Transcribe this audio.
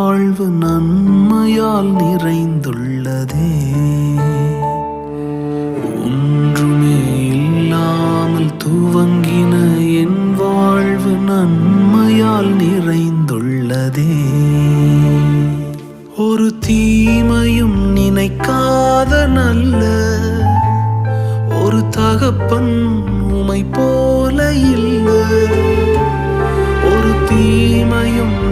வாழ்வு நன்மையால் நிறைந்துள்ளதே. ஒன்றுமே இல்லாமல் துவங்கின என் வாழ்வு நன்மையால் நிறைந்துள்ளதே. ஒரு தீமையும் நினைக்காத நல்ல ஒரு தகப்பன் உமை போல இல்லை. ஒரு தீமையும்